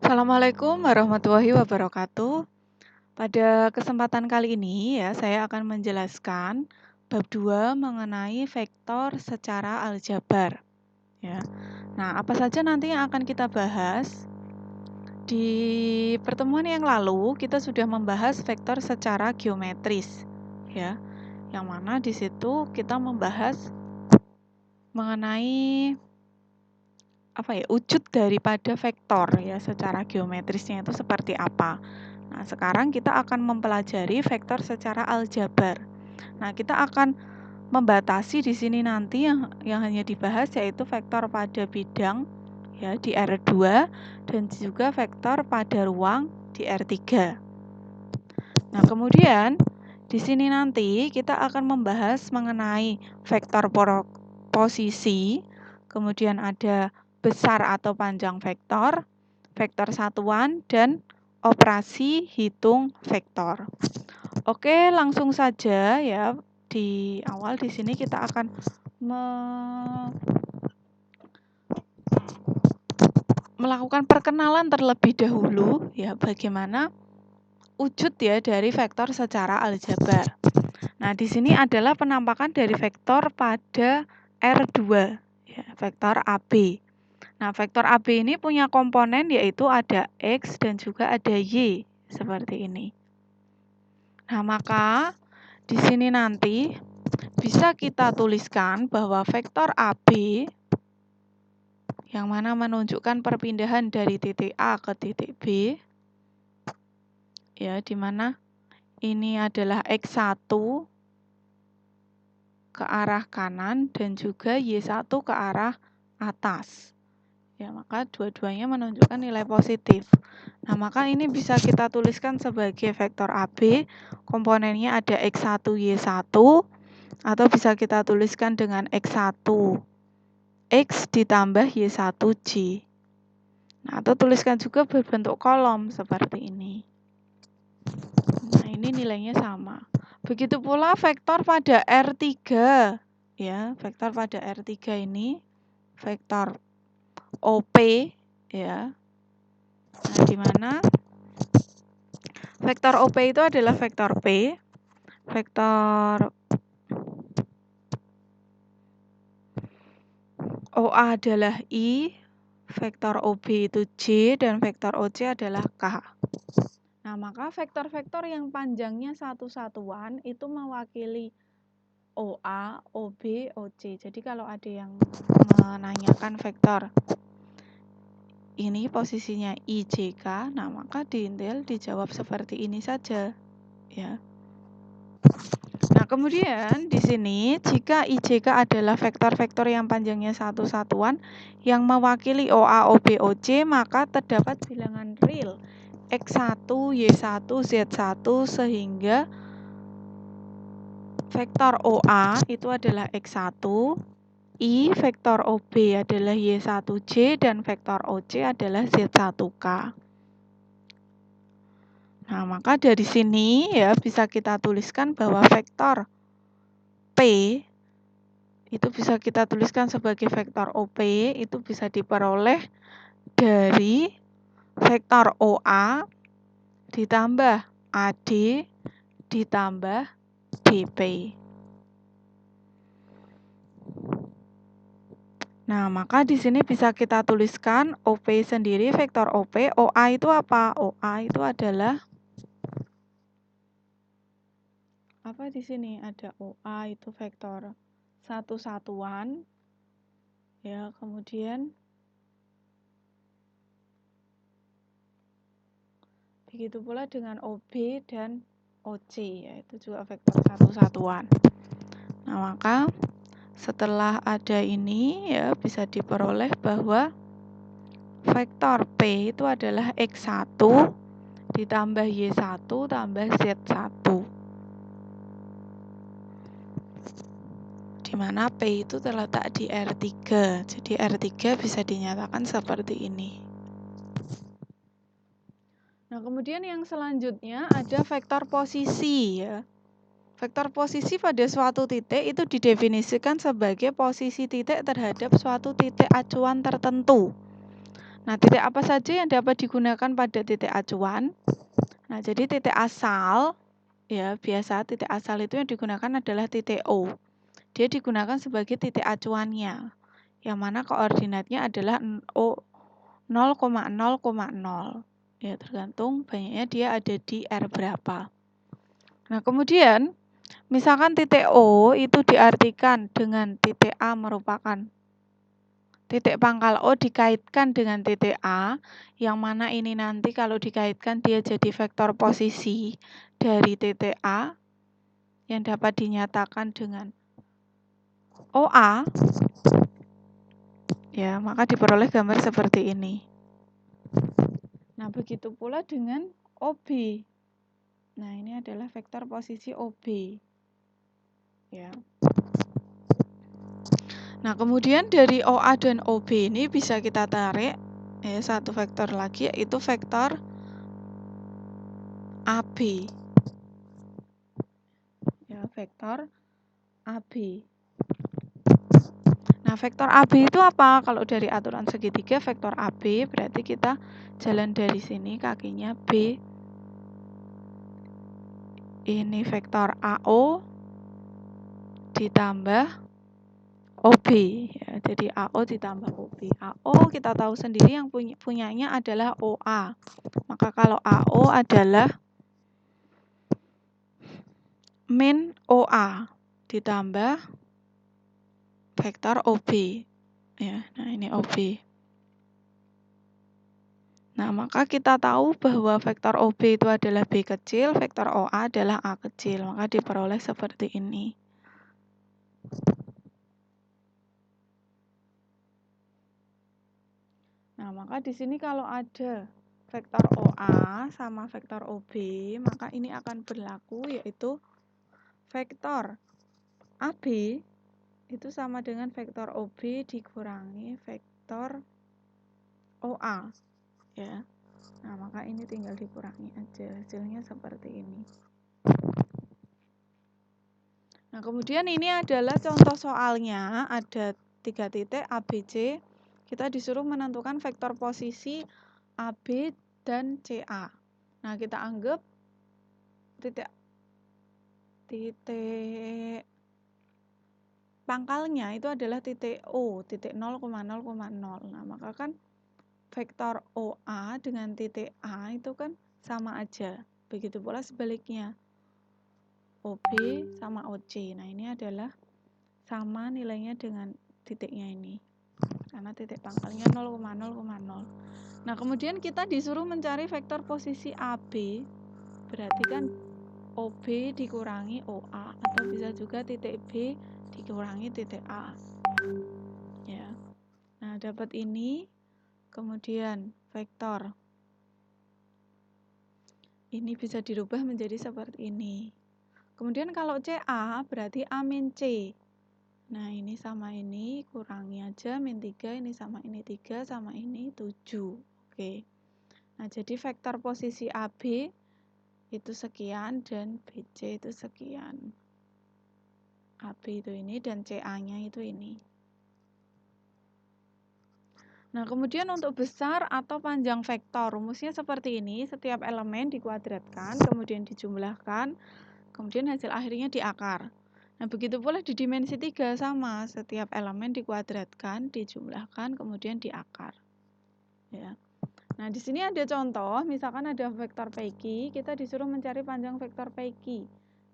Assalamualaikum warahmatullahi wabarakatuh. Pada kesempatan kali ini ya, saya akan menjelaskan bab 2 mengenai vektor secara aljabar ya. Nah, apa saja nanti yang akan kita bahas? Di pertemuan yang lalu kita sudah membahas vektor secara geometris ya. Yang mana di situ kita membahas mengenai wujud daripada vektor ya, secara geometrisnya itu seperti apa. Nah, sekarang kita akan mempelajari vektor secara aljabar. Nah, kita akan membatasi di sini nanti yang hanya dibahas yaitu vektor pada bidang ya di R2 dan juga vektor pada ruang di R3. Nah, kemudian di sini nanti kita akan membahas mengenai vektor posisi, kemudian ada besar atau panjang vektor, vektor satuan, dan operasi hitung vektor. Oke, langsung saja ya. Di awal di sini kita akan melakukan perkenalan terlebih dahulu ya, bagaimana wujud ya dari vektor secara aljabar. Nah, di sini adalah penampakan dari vektor pada R2 ya, vektor AB. Nah, vektor AB ini punya komponen yaitu ada X dan juga ada Y, seperti ini. Nah, maka di sini nanti bisa kita tuliskan bahwa vektor AB yang mana menunjukkan perpindahan dari titik A ke titik B, ya, di mana ini adalah X1 ke arah kanan dan juga Y1 ke arah atas. Ya, maka dua-duanya menunjukkan nilai positif. Nah, maka ini bisa kita tuliskan sebagai vektor AB, komponennya ada X1, Y1, atau bisa kita tuliskan dengan X1, X ditambah Y1J. Nah, atau tuliskan juga berbentuk kolom seperti ini. Nah, ini nilainya sama. Begitu pula vektor pada R3. Ya, vektor pada R3 ini vektor OP ya. Nah, di mana vektor OP itu adalah vektor P, vektor OA adalah I, vektor OB itu J, dan vektor OC adalah K. Nah, maka vektor-vektor yang panjangnya satu satuan itu mewakili OA, OB, OC. Jadi kalau ada yang menanyakan vektor ini posisinya IJK, nah maka diintil dijawab seperti ini saja, ya. Nah, kemudian di sini jika IJK adalah vektor-vektor yang panjangnya satu satuan yang mewakili OA, OB, OC, maka terdapat bilangan real X1, Y1, Z1 sehingga vektor OA itu adalah X1, I, vektor OB adalah Y1J, dan vektor OC adalah Z1K. Nah, maka dari sini ya bisa kita tuliskan bahwa vektor P itu bisa kita tuliskan sebagai vektor OP, itu bisa diperoleh dari vektor OA ditambah AD ditambah DP. Nah, maka di sini bisa kita tuliskan OP sendiri, vektor OP. OA itu apa? OA itu adalah apa di sini? Ada OA itu vektor satu satuan. Ya, kemudian begitu pula dengan OB dan OC, yaitu juga vektor satu satuan. Nah, maka setelah ada ini ya bisa diperoleh bahwa vektor P itu adalah X1 ditambah Y1 tambah Z1. Di mana P itu terletak di R3. Jadi R3 bisa dinyatakan seperti ini. Nah, kemudian yang selanjutnya ada vektor posisi ya. Vektor posisi pada suatu titik itu didefinisikan sebagai posisi titik terhadap suatu titik acuan tertentu. Nah, titik apa saja yang dapat digunakan pada titik acuan? Nah, jadi titik asal, ya biasa titik asal itu yang digunakan adalah titik O. Dia digunakan sebagai titik acuannya, yang mana koordinatnya adalah 0,0,0. Ya, tergantung banyaknya dia ada di R berapa. Nah, kemudian misalkan titik O itu diartikan dengan titik A merupakan titik pangkal O dikaitkan dengan titik A, yang mana ini nanti kalau dikaitkan dia jadi vektor posisi dari titik A yang dapat dinyatakan dengan OA, ya maka diperoleh gambar seperti ini. Nah, begitu pula dengan OB. Nah, ini adalah vektor posisi OB. Ya. Nah, kemudian dari OA dan OB ini bisa kita tarik ya, satu vektor lagi, yaitu vektor AB. Ya, vektor AB. Nah, vektor AB itu apa? Kalau dari aturan segitiga, vektor AB berarti kita jalan dari sini kakinya B. Ini vektor AO ditambah OB. Ya, jadi AO ditambah OB. AO kita tahu sendiri yang punyanya adalah OA. Maka kalau AO adalah min OA ditambah vektor OB. Ya, nah ini OB. Nah, maka kita tahu bahwa vektor OB itu adalah B kecil, vektor OA adalah A kecil. Maka diperoleh seperti ini. Nah, maka di sini kalau ada vektor OA sama vektor OB, maka ini akan berlaku yaitu vektor AB itu sama dengan vektor OB dikurangi vektor OA. Ya. Nah, maka ini tinggal dikurangi aja, hasilnya seperti ini. Nah, kemudian ini adalah contoh soalnya, ada 3 titik ABC, kita disuruh menentukan vektor posisi AB dan CA. Nah, kita anggap titik pangkalnya itu adalah titik O, titik 0,0,0. Nah, maka kan vektor OA dengan titik A itu kan sama aja. Begitu pula sebaliknya. OB sama OC. Nah, ini adalah sama nilainya dengan titiknya ini. Karena titik pangkalnya 0,0,0. Nah, kemudian kita disuruh mencari vektor posisi AB. Berarti kan OB dikurangi OA, atau bisa juga titik B dikurangi titik A. Ya. Nah, dapat ini. Kemudian vektor ini bisa dirubah menjadi seperti ini. Kemudian kalau CA berarti A min C. Nah, ini sama ini kurangi aja min 3, ini sama ini 3, sama ini 7. Oke. Nah, jadi vektor posisi AB itu sekian dan BC itu sekian. AB itu ini dan CA-nya itu ini. Nah, kemudian untuk besar atau panjang vektor, rumusnya seperti ini. Setiap elemen dikuadratkan, kemudian dijumlahkan, kemudian hasil akhirnya diakar. Nah, begitu pula di dimensi 3 sama. Setiap elemen dikuadratkan, dijumlahkan, kemudian diakar. Ya. Nah, di sini ada contoh, misalkan ada vektor PQ, kita disuruh mencari panjang vektor PQ.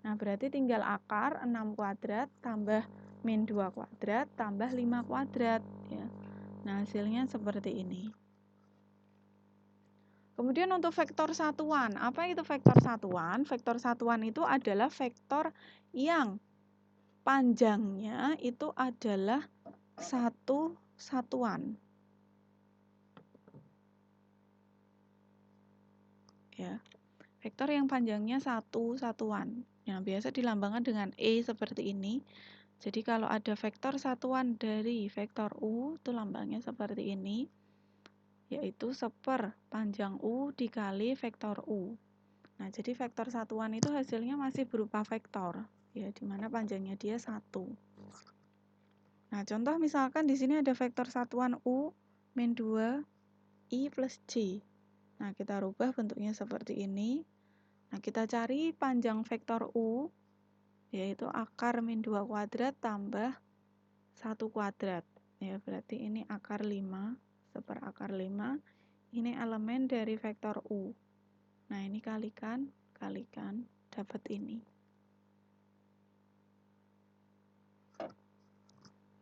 Nah, berarti tinggal akar 6 kuadrat tambah min 2 kuadrat tambah 5 kuadrat. Ya. Nah, hasilnya seperti ini. Kemudian untuk vektor satuan, apa itu vektor satuan? Vektor satuan itu adalah vektor yang panjangnya itu adalah satu satuan. Ya, vektor yang panjangnya satu satuan. Yang biasa dilambangkan dengan E seperti ini. Jadi kalau ada vektor satuan dari vektor U, itu lambangnya seperti ini, yaitu seper panjang U dikali vektor U. Nah, jadi vektor satuan itu hasilnya masih berupa vektor, ya, di mana panjangnya dia 1. Nah, contoh misalkan di sini ada vektor satuan U min 2 I plus J. Nah, kita rubah bentuknya seperti ini. Nah, kita cari panjang vektor U, yaitu akar min 2 kuadrat tambah 1 kuadrat. Ya, berarti ini akar 5, seperakar 5. Ini elemen dari vektor U. Nah, ini kalikan, dapat ini.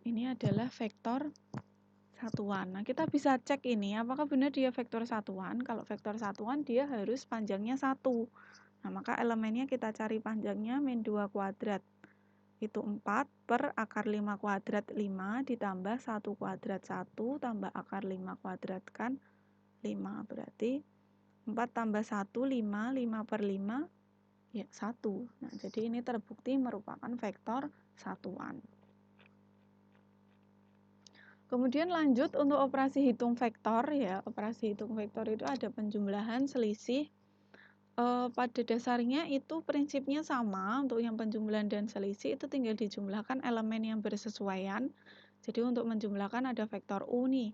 Ini adalah vektor satuan. Nah, kita bisa cek ini, apakah benar dia vektor satuan. Kalau vektor satuan, dia harus panjangnya 1. Nah, maka elemennya kita cari panjangnya min 2 kuadrat. Itu 4 per akar 5 kuadrat 5 ditambah 1 kuadrat 1 tambah akar 5 kuadrat kan 5. Berarti 4 tambah 1, 5, 5 per 5, ya 1. Nah, jadi ini terbukti merupakan vektor satuan. Kemudian lanjut untuk operasi hitung vektor ya. Operasi hitung vektor itu ada penjumlahan, selisih. Pada dasarnya itu prinsipnya sama untuk yang penjumlahan dan selisih itu tinggal dijumlahkan elemen yang bersesuaian. Jadi untuk menjumlahkan ada vektor U nih.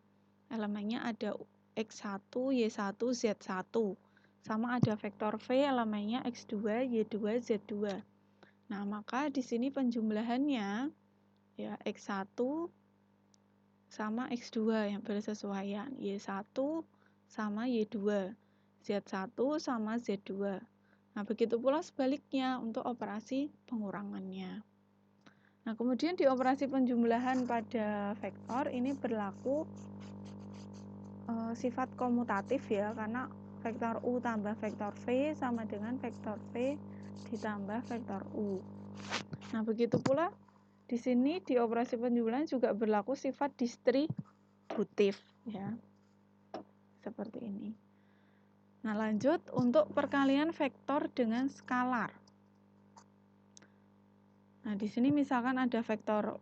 Elemennya ada X1, Y1, Z1. Sama ada vektor V elemennya X2, Y2, Z2. Nah, maka di sini penjumlahannya ya X1 sama X2 yang bersesuaian, Y1 sama Y2, Z1 sama Z2. Nah, begitu pula sebaliknya untuk operasi pengurangannya. Nah, kemudian di operasi penjumlahan pada vektor ini berlaku sifat komutatif ya, karena vektor U tambah vektor V sama dengan vektor V ditambah vektor U. Nah, begitu pula di sini di operasi penjumlahan juga berlaku sifat distributif ya. Seperti ini. Nah, lanjut untuk perkalian vektor dengan skalar. Nah, di sini misalkan ada vektor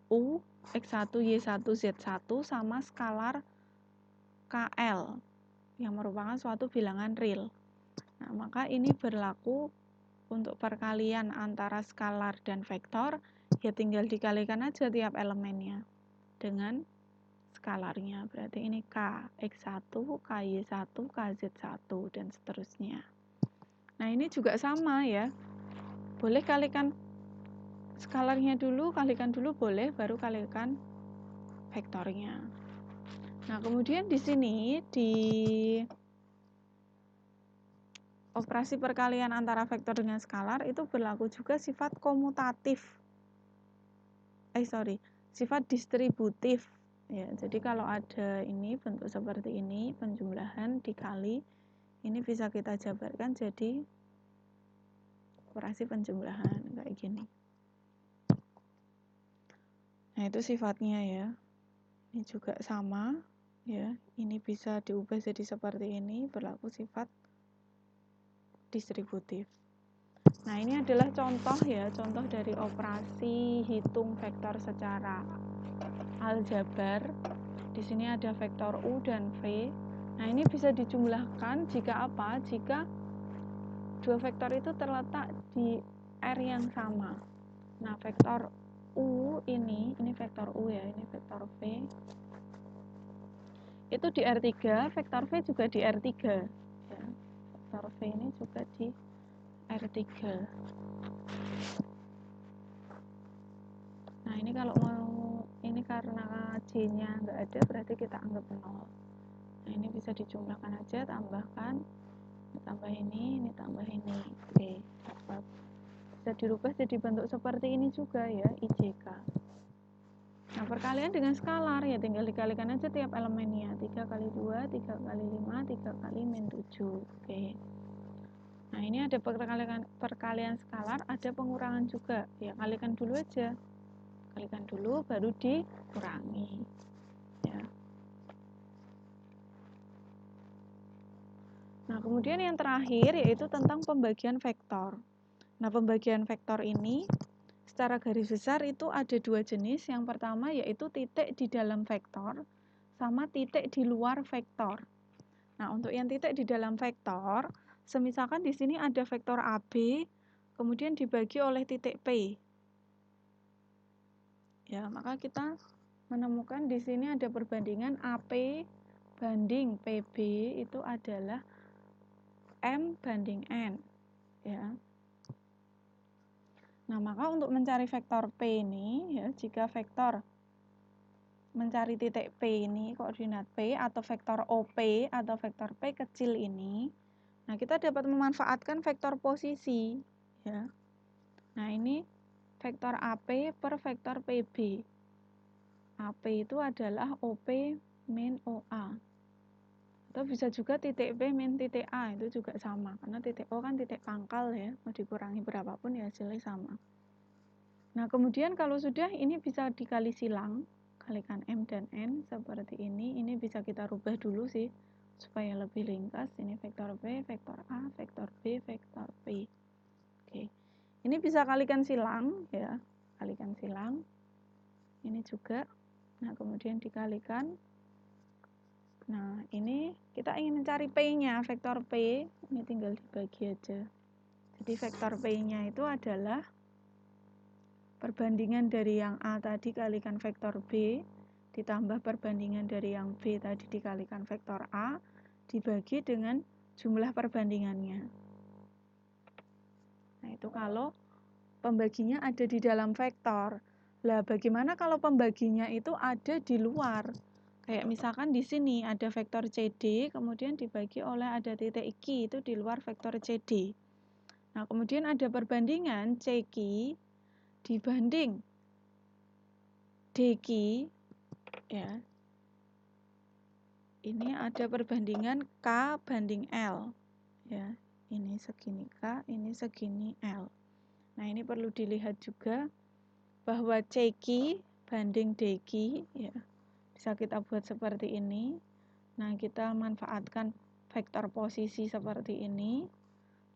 U, X1, Y1, Z1 sama skalar KL yang merupakan suatu bilangan real. Nah, maka ini berlaku untuk perkalian antara skalar dan vektor, ya tinggal dikalikan aja tiap elemennya dengan skalarnya. Berarti ini K, X1, KY1, KZ1, dan seterusnya. Nah, ini juga sama ya. Boleh kalikan skalarnya dulu, kalikan dulu boleh, baru kalikan vektornya. Nah, kemudian di sini di operasi perkalian antara vektor dengan skalar itu berlaku juga sifat komutatif. Sifat distributif. Ya, jadi kalau ada ini bentuk seperti ini, penjumlahan dikali, ini bisa kita jabarkan jadi operasi penjumlahan kayak gini. Nah, itu sifatnya ya. Ini juga sama ya. Ini bisa diubah jadi seperti ini, berlaku sifat distributif. Nah, ini adalah contoh ya, contoh dari operasi hitung vektor secara aljabar. Di sini ada vektor U dan V. Nah, ini bisa dijumlahkan jika apa? Jika dua vektor itu terletak di R yang sama. Nah, vektor U ini vektor U ya, ini vektor V. Itu di R3, vektor V juga di R3. Ya, vektor V ini juga di R3. Nah, ini kalau mau, ini karena J-nya nggak ada, berarti kita anggap 0. Nah, ini bisa dijumlahkan aja, tambahkan, tambah ini tambah ini. Oke, dapat. Bisa dirubah jadi bentuk seperti ini juga ya, IJK. Nah, perkalian dengan skalar ya tinggal dikalikan aja tiap elemennya. 3 kali 2, 3 kali 5, 3 kali min 7. Oke. Nah, ini ada perkalian skalar, ada pengurangan juga. Ya, kalikan dulu aja. Kalikan dulu, baru dikurangi. Ya. Nah, kemudian yang terakhir yaitu tentang pembagian vektor. Nah, pembagian vektor ini secara garis besar itu ada dua jenis. Yang pertama yaitu titik di dalam vektor sama titik di luar vektor. Nah, untuk yang titik di dalam vektor, semisalkan di sini ada vektor AB, kemudian dibagi oleh titik P. Ya, maka kita menemukan di sini ada perbandingan AP banding PB itu adalah M banding N, ya. Nah, maka untuk mencari vektor P ini, ya, jika vektor mencari titik P ini, koordinat P atau vektor OP atau vektor P kecil ini, nah kita dapat memanfaatkan vektor posisi, ya. Nah, ini vektor AP per vektor PB. AP itu adalah OP min OA. Atau bisa juga titik P min titik A, itu juga sama. Karena titik O kan titik pangkal, ya, mau dikurangi berapapun ya hasilnya sama. Nah, kemudian kalau sudah ini bisa dikali silang, kalikan M dan N seperti ini. Ini bisa kita rubah dulu sih, supaya lebih ringkas. Ini vektor P, vektor A, vektor B, vektor P. Oke. Ini bisa kalikan silang, ya. Kalikan silang. Ini juga. Nah, kemudian dikalikan. Nah, ini kita ingin mencari P-nya, vektor P, ini tinggal dibagi aja. Jadi vektor P-nya itu adalah perbandingan dari yang A tadi kalikan vektor B, ditambah perbandingan dari yang B tadi dikalikan vektor A, dibagi dengan jumlah perbandingannya. Nah, itu kalau pembaginya ada di dalam vektor. Lah, bagaimana kalau pembaginya itu ada di luar? Kayak misalkan di sini ada vektor CD, kemudian dibagi oleh ada titik Q, itu di luar vektor CD. Nah, kemudian ada perbandingan CQ dibanding DQ, ya. Ini ada perbandingan K banding L, ya. Ini segini K, ini segini L. Nah, ini perlu dilihat juga bahwa CQ banding DQ, ya. Bisa kita buat seperti ini. Nah, kita manfaatkan vektor posisi seperti ini.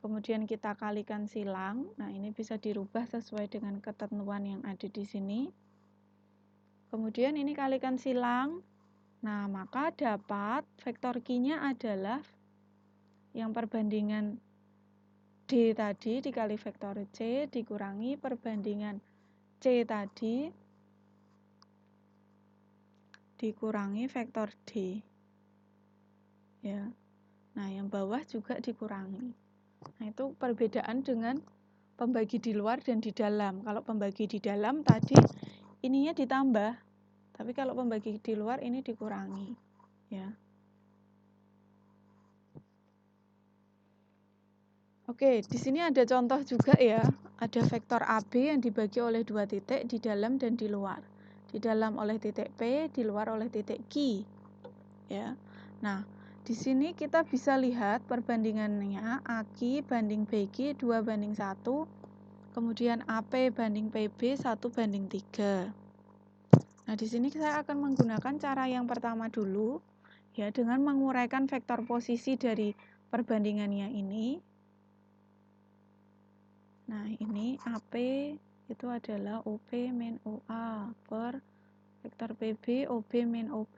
Kemudian kita kalikan silang. Nah, ini bisa dirubah sesuai dengan ketentuan yang ada di sini. Kemudian ini kalikan silang. Nah, maka dapat vektor Q-nya adalah yang perbandingan D tadi dikali vektor C dikurangi perbandingan C tadi dikurangi vektor D, ya. Nah, yang bawah juga dikurangi. Nah, itu perbedaan dengan pembagi di luar dan di dalam. Kalau pembagi di dalam tadi ininya ditambah, tapi kalau pembagi di luar ini dikurangi, ya. Oke, di sini ada contoh juga, ya. Ada vektor AB yang dibagi oleh dua titik di dalam dan di luar. Di dalam oleh titik P, di luar oleh titik Q, ya. Nah, di sini kita bisa lihat perbandingannya AQ banding BQ 2 banding 1, kemudian AP banding PB 1 banding 3. Nah, di sini saya akan menggunakan cara yang pertama dulu, ya, dengan menguraikan vektor posisi dari perbandingannya ini. Nah, ini AP itu adalah OP min OA per vektor PB OB min OP.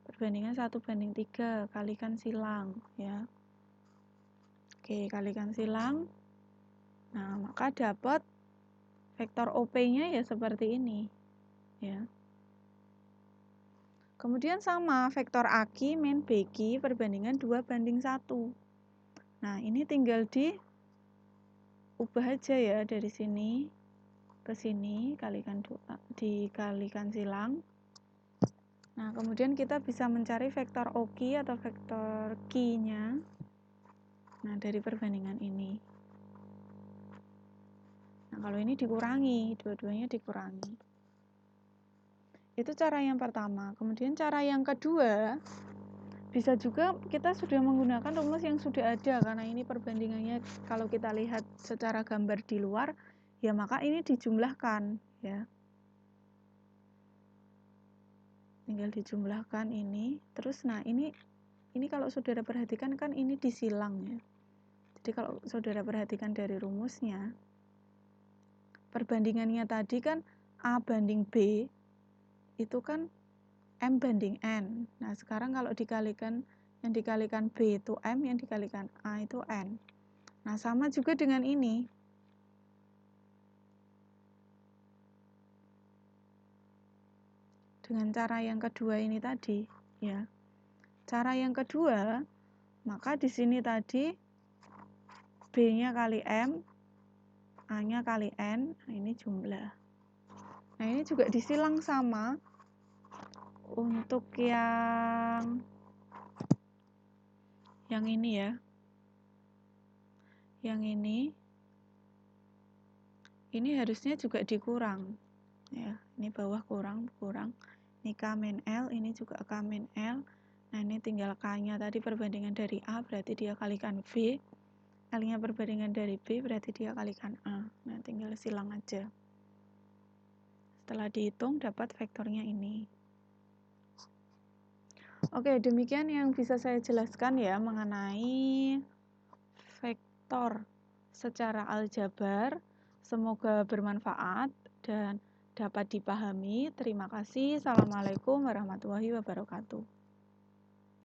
Perbandingan 1 banding 3, kalikan silang, ya. Oke, kalikan silang. Nah, maka dapat vektor OP-nya ya seperti ini, ya. Kemudian sama vektor AQ min BQ perbandingan 2 banding 1. Nah, ini tinggal diubah aja, ya, dari sini ke sini, dikalikan silang. Nah, kemudian kita bisa mencari vektor OQ atau vektor Q-nya. Nah, dari perbandingan ini. Nah, kalau ini dikurangi, dua-duanya dikurangi. Itu cara yang pertama. Kemudian cara yang kedua, bisa juga kita sudah menggunakan rumus yang sudah ada, karena ini perbandingannya kalau kita lihat secara gambar di luar, ya maka ini dijumlahkan, ya. Tinggal dijumlahkan ini. Terus nah ini kalau saudara perhatikan kan ini disilang, ya. Jadi kalau saudara perhatikan dari rumusnya, perbandingannya tadi kan A banding B itu kan M banding N. Nah, sekarang kalau dikalikan, yang dikalikan B itu M, yang dikalikan A itu N. Nah, sama juga dengan ini. Dengan cara yang kedua ini tadi, ya. cara yang kedua, maka di sini tadi B-nya kali M, A-nya kali N, nah ini jumlah. Nah ini juga disilang sama. Untuk yang ini ya, yang ini harusnya juga dikurang ya, ini bawah kurang, ini K min L, ini juga K min L. Nah ini tinggal K-nya tadi perbandingan dari A, berarti dia kalikan V, L-nya perbandingan dari B, berarti dia kalikan A. Nah tinggal silang aja, setelah dihitung dapat vektornya ini. Oke, demikian yang bisa saya jelaskan ya mengenai vektor secara aljabar. Semoga bermanfaat dan dapat dipahami. Terima kasih. Assalamualaikum warahmatullahi wabarakatuh.